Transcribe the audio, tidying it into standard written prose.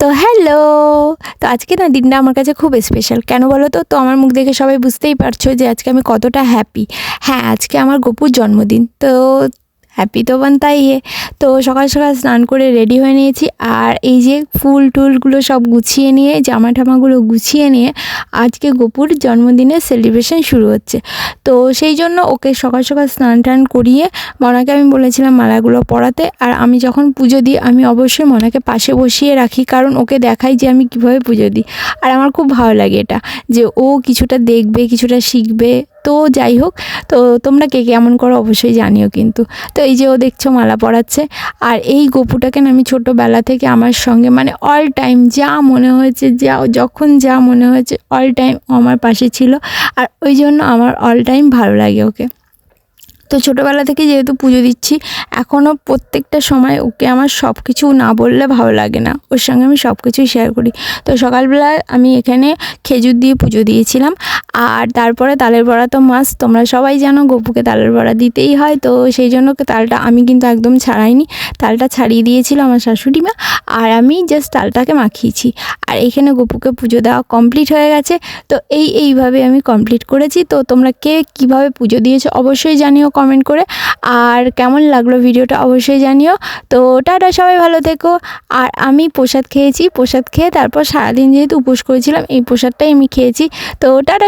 তো হ্যালো। তো আজকে না দিনটা আমার কাছে খুব স্পেশাল। কেন বলো তো? তো আমার মুখ দেখে সবাই বুঝতেই পারছো যে আজকে আমি কতটা হ্যাপি। হ্যাঁ, আজকে আমার গপুর জন্মদিন। তো হ্যাপি তো বানতাই है। তো সকাল সকাল স্নান করে রেডি হয়ে নিয়েছি, আর এই যে ফুল টুলগুলো সব গুছিয়ে নিয়ে, জামা ঠামাগুলো গুছিয়ে নিয়ে আজকে গপুর জন্মদিনের সেলিব্রেশন শুরু হচ্ছে। তো সেই জন্য ওকে সকাল সকাল স্নান টান করিয়ে মনাকে আমি বলেছিলাম মালাগুলো পরাতে। আর আমি যখন পুজো দিই আমি অবশ্যই মনাকে পাশে বসিয়ে রাখি, কারণ ওকে দেখাই যে আমি কীভাবে পুজো দিই। আর আমার খুব ভালো লাগে এটা, যে ও কিছুটা দেখবে, কিছুটা শিখবে। তো যাই হোক, তো তোমরা কে কেমন করো অবশ্যই জানিও কিন্তু। তো এই যে ও দেখছো মালা পরাচ্ছে, আর এই গপুটাকে না আমি ছোটোবেলা থেকে আমার সঙ্গে মানে অল টাইম যা মনে হয়েছে, যখন যা মনে হয়েছে অল টাইম ও আমার পাশে ছিল। আর ওই জন্য আমার অল টাইম ভালো লাগে ওকে। তো ছোটোবেলা থেকে যেহেতু পুজো দিচ্ছি, এখনও প্রত্যেকটা সময় ওকে আমার সব কিছু না বললে ভালো লাগে না, ওর সঙ্গে আমি সব কিছুই শেয়ার করি। তো সকালবেলা আমি এখানে খেজুর দিয়ে পুজো দিয়েছিলাম, আর তারপরে তালের বড়া তো মাস্ট, তোমরা সবাই জানো গপুকে তালের বড়া দিতেই হয়। তো সেই জন্য তালটা আমি কিন্তু একদম ছাড়াইনি, তালটা ছাড়িয়ে দিয়েছিল আমার শাশুড়ি মা, আর আমি জাস্ট তালটাকে মাখিয়েছি। আর এখানে গপুকে পুজো দেওয়া কমপ্লিট হয়ে গেছে। তো এইভাবে আমি কমপ্লিট করেছি। তো তোমরা কে কীভাবে পুজো দিয়েছো অবশ্যই জানিও কমেন্ট করে, আর কেমন লাগলো ভিডিওটা অবশ্যই জানিও। তো টাটা, সবাই ভালো থেকো। আর আমি প্রসাদ খেয়েছি, প্রসাদ খেয়ে তারপর সারাদিন যেহেতু উপোস করেছিলাম এই প্রসাদটাই আমি খেয়েছি। তো টাটা।